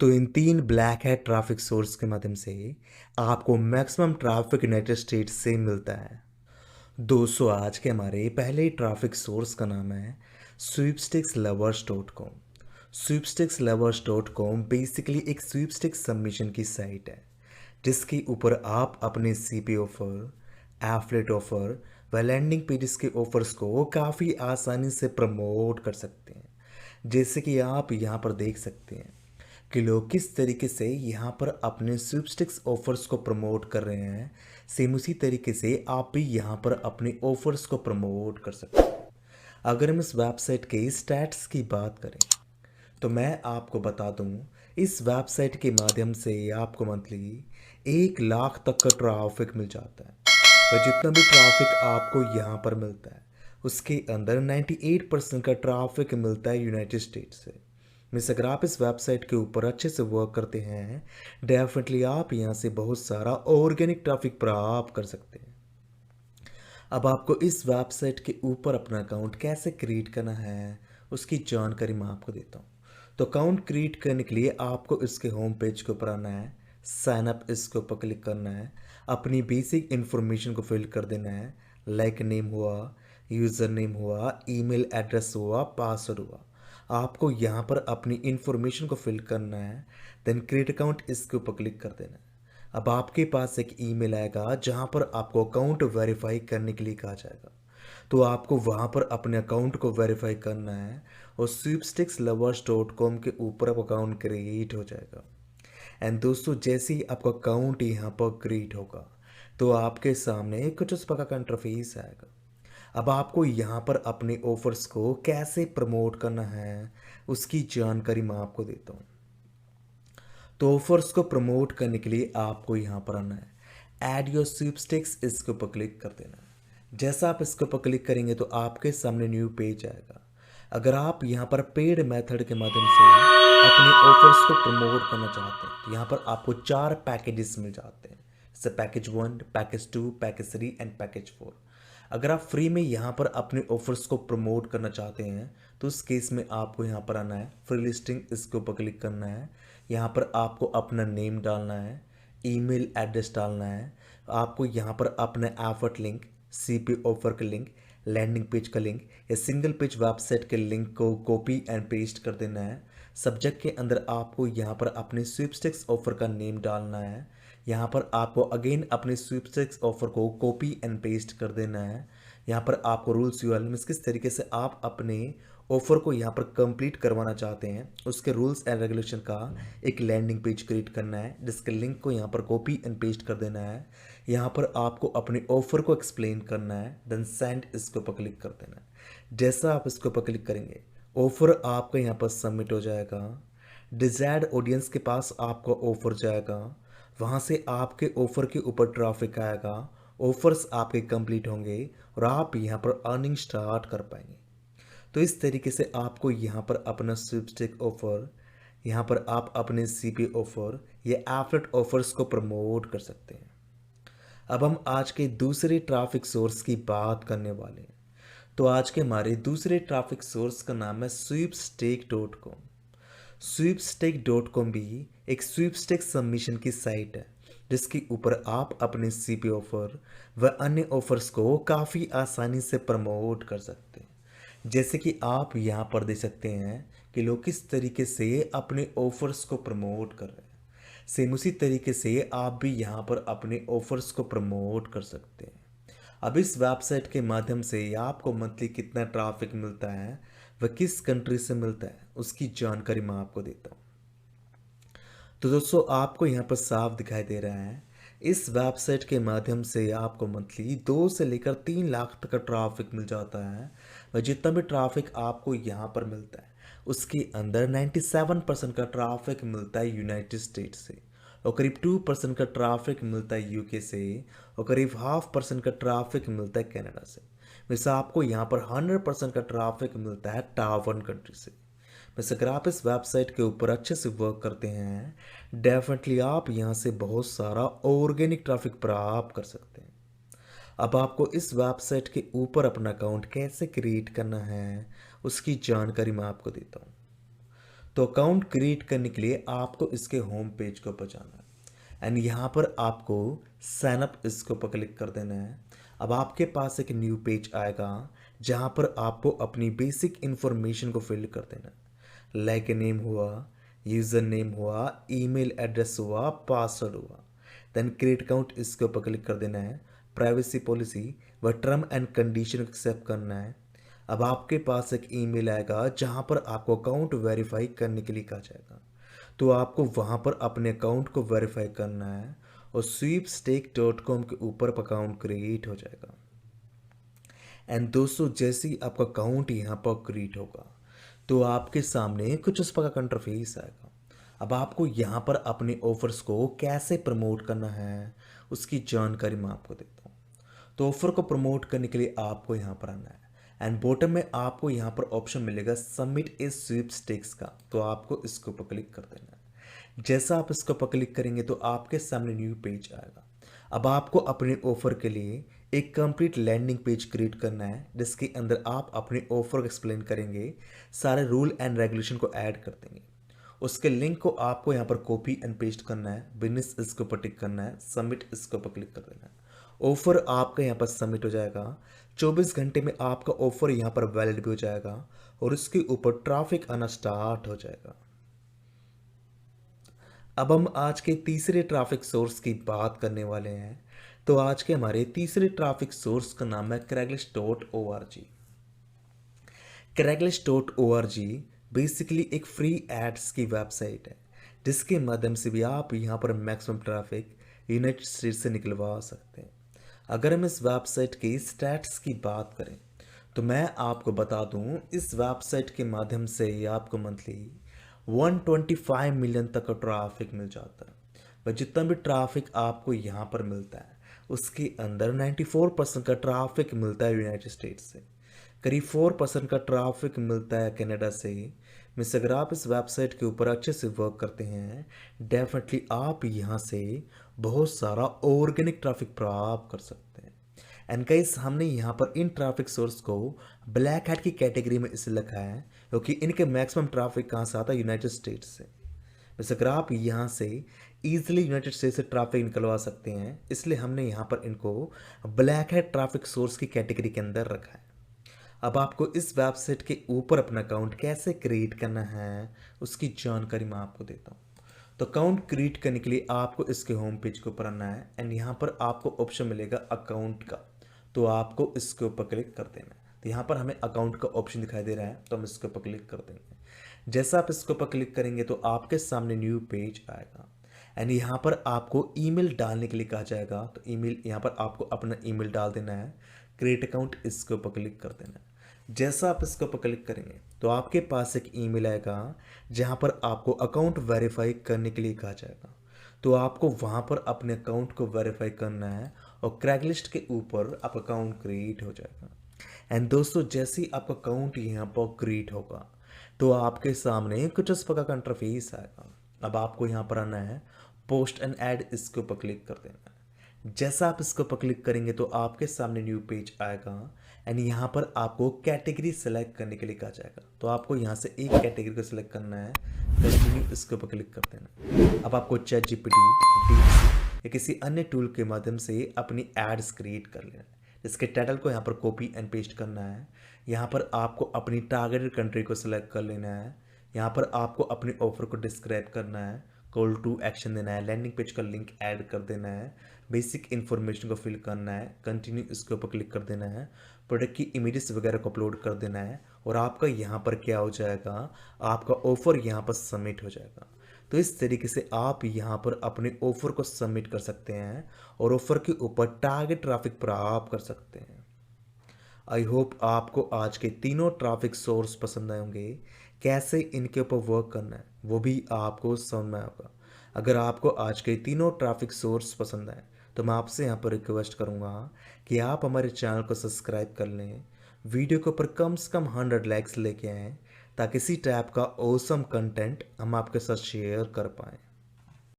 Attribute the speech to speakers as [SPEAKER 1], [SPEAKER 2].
[SPEAKER 1] तो इन तीन black hat traffic source के माध्यम से आपको मैक्सिमम ट्रैफिक यूनाइटेड स्टेट्स से मिलता है। दोस्तों, आज के हमारे पहले ट्रैफिक सोर्स का नाम है sweepstakes lovers.com। sweepstakes lovers.com basically एक स्वीपस्टिक्स सबमिशन की साइट है जिसके ऊपर आप अपने सीपी ऑफर, एफलेट ऑफर व लैंडिंग पेजेस के ऑफर्स को काफ़ी आसानी से प्रमोट कर सकते हैं। जैसे कि आप यहाँ पर देख सकते हैं कि लोग किस तरीके से यहाँ पर अपने स्वीपस्टिक्स ऑफर्स को प्रमोट कर रहे हैं। सेम उसी तरीके से आप भी यहाँ पर अपने ऑफर्स को प्रमोट कर सकते हैं। अगर हम इस वेबसाइट के स्टैट्स की बात करें तो मैं आपको बता दूं, इस वेबसाइट के माध्यम से आपको मंथली 1 लाख तक का ट्रैफिक मिल जाता है। और जितना भी ट्रैफिक आपको यहाँ पर मिलता है उसके अंदर 98% का ट्रैफिक मिलता है यूनाइटेड स्टेट्स से। मिस अगर आप इस वेबसाइट के ऊपर अच्छे से वर्क करते हैं, डेफिनेटली आप यहाँ से बहुत सारा ऑर्गेनिक ट्रैफिक प्राप्त कर सकते हैं। अब आपको इस वेबसाइट के ऊपर अपना अकाउंट कैसे क्रिएट करना है उसकी जानकारी मैं आपको देता हूँ। तो अकाउंट क्रिएट करने के लिए आपको इसके होम पेज के ऊपर आना है, साइन अप इसके ऊपर क्लिक करना है, अपनी बेसिक इन्फॉर्मेशन को फिल कर देना है, लाइक नेम हुआ, यूज़र नेम हुआ, ईमेल एड्रेस हुआ, पासवर्ड हुआ। आपको यहाँ पर अपनी इन्फॉर्मेशन को फिल करना है, देन क्रिएट अकाउंट इसके ऊपर क्लिक कर देना है। अब आपके पास एक ईमेल आएगा जहां पर आपको अकाउंट वेरीफाई करने के लिए कहा जाएगा। तो आपको वहां पर अपने अकाउंट को वेरीफाई करना है और sweepstakeslovers.com के ऊपर आप अकाउंट क्रिएट हो जाएगा। एंड दोस्तों, जैसे ही आपका अकाउंट यहाँ पर क्रिएट होगा तो आपके सामने कुछ उस प्रकार का इंटरफेस आएगा। अब आपको यहाँ पर अपने ऑफर्स को कैसे प्रमोट करना है उसकी जानकारी मैं आपको देता हूँ। तो ऑफर्स को प्रमोट करने के लिए आपको यहाँ पर आना है, ऐड योर स्वीपस्टिक्स इसके ऊपर क्लिक कर देना है। जैसा आप इसके ऊपर क्लिक करेंगे तो आपके सामने न्यू पेज आएगा। अगर आप यहाँ पर पेड मेथड के माध्यम से अपने ऑफर्स को प्रमोट करना चाहते हैं तो यहाँ पर आपको 4 पैकेजेस मिल जाते हैं, जैसे package 1, package 2, package 3 and package 4। अगर आप फ्री में यहाँ पर अपने ऑफर्स को प्रमोट करना चाहते हैं तो उस केस में आपको यहाँ पर आना है, फ्री लिस्टिंग इसके ऊपर क्लिक करना है। यहाँ पर आपको अपना नेम डालना है, ईमेल एड्रेस डालना है, आपको यहाँ पर अपना एफर्ट लिंक, सीपी ऑफर का लिंक, लैंडिंग पेज का लिंक या सिंगल पेज वेबसाइट के लिंक को कॉपी एंड पेस्ट कर देना है। सब्जेक्ट के अंदर आपको यहाँ पर अपने स्वीपस्टिक्स ऑफर का नेम डालना है। यहाँ पर आपको अगेन अपने स्वीपस्टिक्स ऑफर को कॉपी एंड पेस्ट कर देना है। यहाँ पर आपको रूल्स यूआरएल मींस किस तरीके से आप अपने ऑफर को यहाँ पर कंप्लीट करवाना चाहते हैं उसके रूल्स एंड रेगुलेशन का एक लैंडिंग पेज क्रिएट करना है, जिसके लिंक को यहाँ पर कॉपी एंड पेस्ट कर देना है। यहाँ पर आपको अपने ऑफर को एक्सप्लेन करना है, देन सेंड इसके ऊपर क्लिक कर देना है। जैसा आप इसके ऊपर क्लिक करेंगे ऑफर आपका यहाँ पर सबमिट हो जाएगा। डिजायर्ड ऑडियंस के पास आपका ऑफर जाएगा, वहाँ से आपके ऑफर के ऊपर ट्रैफिक आएगा, ऑफर्स आपके कंप्लीट होंगे और आप यहाँ पर अर्निंग स्टार्ट कर पाएंगे। तो इस तरीके से आपको यहाँ पर अपना स्वीपस्टिक ऑफर, यहाँ पर आप अपने सीपी ऑफर या एफलेट ऑफर्स को प्रमोट कर सकते हैं। अब हम आज के दूसरे ट्रैफिक सोर्स की बात करने वाले हैं। तो आज के हमारे दूसरे ट्रैफिक सोर्स का नाम है sweepstake.com। sweepstake.com भी एक स्वीपस्टेक सबमिशन की साइट है जिसके ऊपर आप अपने सीपी ऑफर व अन्य ऑफर्स को काफ़ी आसानी से प्रमोट कर सकते हैं। जैसे कि आप यहाँ पर देख सकते हैं कि लोग किस तरीके से अपने ऑफर्स को प्रमोट कर रहे हैं। सेम उसी तरीके से आप भी यहाँ पर अपने ऑफर्स को प्रमोट कर सकते हैं। अब इस वेबसाइट के माध्यम से आपको मंथली कितना ट्रैफिक मिलता है वह किस कंट्री से मिलता है उसकी जानकारी मैं आपको देता हूँ। तो दोस्तों, आपको यहाँ पर साफ दिखाई दे रहा है, इस वेबसाइट के माध्यम से आपको मंथली 2 से लेकर 3 लाख तक का ट्रैफिक मिल जाता है। और जितना भी ट्रैफिक आपको यहाँ पर मिलता है उसके अंदर 97% का ट्रैफिक मिलता है यूनाइटेड स्टेट्स से, और करीब 2% का ट्रैफिक मिलता है यूके से, और करीब 0.5% का ट्रैफिक मिलता है कनाडा से। वैसे आपको यहाँ पर 100% का ट्रैफिक मिलता है टाइवान कंट्री से। वैसे अगर आप इस वेबसाइट के ऊपर अच्छे से वर्क करते हैं, डेफिनेटली आप यहाँ से बहुत सारा ऑर्गेनिक ट्रैफिक प्राप्त कर सकते हैं। अब आपको इस वेबसाइट के ऊपर अपना अकाउंट कैसे क्रिएट करना है उसकी जानकारी मैं आपको देता हूँ। तो अकाउंट क्रिएट करने के लिए आपको इसके होम पेज के ऊपर जाना है एंड यहाँ पर आपको साइन अप इसके ऊपर क्लिक कर देना है। अब आपके पास एक न्यू पेज आएगा जहाँ पर आपको अपनी बेसिक इंफॉर्मेशन को फिल कर देना है, लाइक नेम हुआ, यूज़र नेम हुआ, ईमेल एड्रेस हुआ, पासवर्ड हुआ। देन क्रिएट अकाउंट इसके ऊपर क्लिक कर देना है। प्राइवेसी पॉलिसी व टर्म एंड कंडीशन को एक्सेप्ट करना है। अब आपके पास एक ईमेल आएगा जहां पर आपको अकाउंट वेरीफाई करने के लिए कहा जाएगा, तो आपको वहां पर अपने अकाउंट को वेरीफाई करना है और sweepstake.com के ऊपर अकाउंट क्रिएट हो जाएगा। एंड दोस्तों जैसे ही आपका अकाउंट यहाँ पर क्रिएट होगा तो आपके सामने कुछ उस प्रकार का इंटरफेस आएगा। अब आपको यहाँ पर अपने ऑफर्स को कैसे प्रमोट करना है उसकी जानकारी मैं आपको देता हूँ। तो ऑफर को प्रमोट करने के लिए आपको यहाँ पर आना है एंड बॉटम में आपको यहाँ पर ऑप्शन मिलेगा सबमिट ए स्वीपस्टेक्स का, तो आपको इसके ऊपर क्लिक कर देना है। जैसा आप इसके ऊपर क्लिक करेंगे तो आपके सामने न्यू पेज आएगा। अब आपको अपने ऑफर के लिए एक कंप्लीट लैंडिंग पेज क्रिएट करना है जिसके अंदर आप अपने ऑफर को एक्सप्लेन करेंगे, सारे रूल एंड रेगुलेशन को ऐड कर देंगे। उसके लिंक को आपको यहाँ पर कॉपी एंड पेस्ट करना है, बिजनेस इसके ऊपर टिक करना है, सबमिट इसके ऊपर क्लिक कर देना है। ऑफर आपका यहाँ पर सबमिट हो जाएगा। 24 घंटे में आपका ऑफर यहाँ पर वैलिड भी हो जाएगा और इसके ऊपर ट्रैफिक आना स्टार्ट हो जाएगा। अब हम आज के तीसरे ट्रैफिक सोर्स की बात करने वाले हैं। तो आज के हमारे तीसरे ट्रैफिक सोर्स का नाम है Craigslist.org। Craigslist.org बेसिकली एक फ्री एड्स की वेबसाइट है जिसके माध्यम से भी आप यहाँ पर मैक्सिमम ट्रैफिक यूनाइटेड स्टेट्स से निकलवा सकते हैं। अगर हम इस वेबसाइट की स्टैट्स की बात करें तो मैं आपको बता दूं, इस वेबसाइट के माध्यम से आपको मंथली 125 मिलियन तक का ट्रैफिक मिल जाता है। पर जितना भी ट्रैफिक आपको यहाँ पर मिलता है उसके अंदर 94% का ट्रैफिक मिलता है यूनाइटेड स्टेट्स से, करीब 4% का ट्रैफिक मिलता है कनाडा से। मिस अगर आप इस वेबसाइट के ऊपर अच्छे से वर्क करते हैं डेफिनेटली आप यहाँ से बहुत सारा ऑर्गेनिक ट्रैफिक प्राप्त कर सकते हैं। एंड गाइस हमने यहाँ पर इन ट्रैफिक सोर्स को ब्लैक हैट की कैटेगरी में इसलिए रखा है क्योंकि इनके मैक्सिमम ट्रैफिक कहाँ से आता है, यूनाइटेड स्टेट्स से। वैसे अगर आप यहाँ से ईजिली यूनाइटेड स्टेट्स से ट्रैफिक निकलवा सकते हैं, इसलिए हमने यहाँ पर इनको ब्लैक हैट ट्रैफिक सोर्स की कैटेगरी के अंदर रखा है। अब आपको इस वेबसाइट के ऊपर अपना अकाउंट कैसे क्रिएट करना है उसकी जानकारी मैं आपको देता हूँ। तो अकाउंट क्रिएट करने के लिए आपको इसके होम पेज के ऊपर आना है एंड यहाँ पर आपको ऑप्शन मिलेगा अकाउंट का, तो आपको इसके ऊपर क्लिक कर देना है। तो यहाँ पर हमें अकाउंट का ऑप्शन दिखाई दे रहा है तो हम इसके ऊपर क्लिक कर देंगे। जैसा आप इसके ऊपर क्लिक करेंगे तो आपके सामने न्यू पेज आएगा एंड यहाँ पर आपको ईमेल डालने के लिए कहा जाएगा। तो ईमेल यहाँ पर आपको अपना ईमेल डाल देना है। क्रिएट अकाउंट इसके ऊपर क्लिक कर देना है। जैसा आप इसके ऊपर क्लिक करेंगे तो आपके पास एक ईमेल आएगा जहां पर आपको अकाउंट वेरीफाई करने के लिए कहा जाएगा। तो आपको वहां पर अपने अकाउंट को वेरीफाई करना है और क्रैगलिस्ट के ऊपर आप अकाउंट क्रिएट हो जाएगा। एंड दोस्तों जैसे ही आपका अकाउंट यहाँ पर क्रिएट होगा तो आपके सामने कुछ इस प्रकार का इंटरफेस आएगा। अब आपको यहाँ पर आना है, पोस्ट एंड ऐड इसके ऊपर क्लिक कर देना है। जैसा आप इसके ऊपर क्लिक करेंगे तो आपके सामने न्यू पेज आएगा एंड यहाँ पर आपको कैटेगरी सेलेक्ट करने के लिए कहा जाएगा। तो आपको यहाँ से एक कैटेगरी को सिलेक्ट करना है, कंटिन्यू इसके ऊपर क्लिक कर देना है। अब आपको चैट जीपीटी, डीपसीक या किसी अन्य टूल के माध्यम से अपनी एड्स क्रिएट कर लेना है। इसके टाइटल को यहाँ पर कॉपी एंड पेस्ट करना है। यहाँ पर आपको अपनी टारगेटेड कंट्री को सिलेक्ट कर लेना है। यहाँ पर आपको अपने ऑफर को डिस्क्राइब करना है, कॉल टू एक्शन देना है, लैंडिंग पेज का लिंक ऐड कर देना है, बेसिक इन्फॉर्मेशन को फिल करना है, कंटिन्यू इसके ऊपर क्लिक कर देना है, प्रोडक्ट की इमेजेस वगैरह को अपलोड कर देना है और आपका यहाँ पर क्या हो जाएगा, आपका ऑफर यहाँ पर सबमिट हो जाएगा। तो इस तरीके से आप यहाँ पर अपने ऑफर को सबमिट कर सकते हैं और ऑफर के ऊपर टारगेट ट्रैफिक प्राप्त कर सकते हैं। आई होप आपको आज के तीनों ट्रैफिक सोर्स पसंद आए होंगे। कैसे इनके ऊपर वर्क करना है वो भी आपको समझ में आएगा। अगर आपको आज के तीनों ट्रैफिक सोर्स पसंद आए तो मैं आपसे यहाँ पर रिक्वेस्ट करूँगा कि आप हमारे चैनल को सब्सक्राइब कर लें, वीडियो के ऊपर कम से कम 100 लाइक्स लेके आएँ ताकि इसी टाइप का ऑसम कंटेंट हम आपके साथ शेयर कर पाएँ।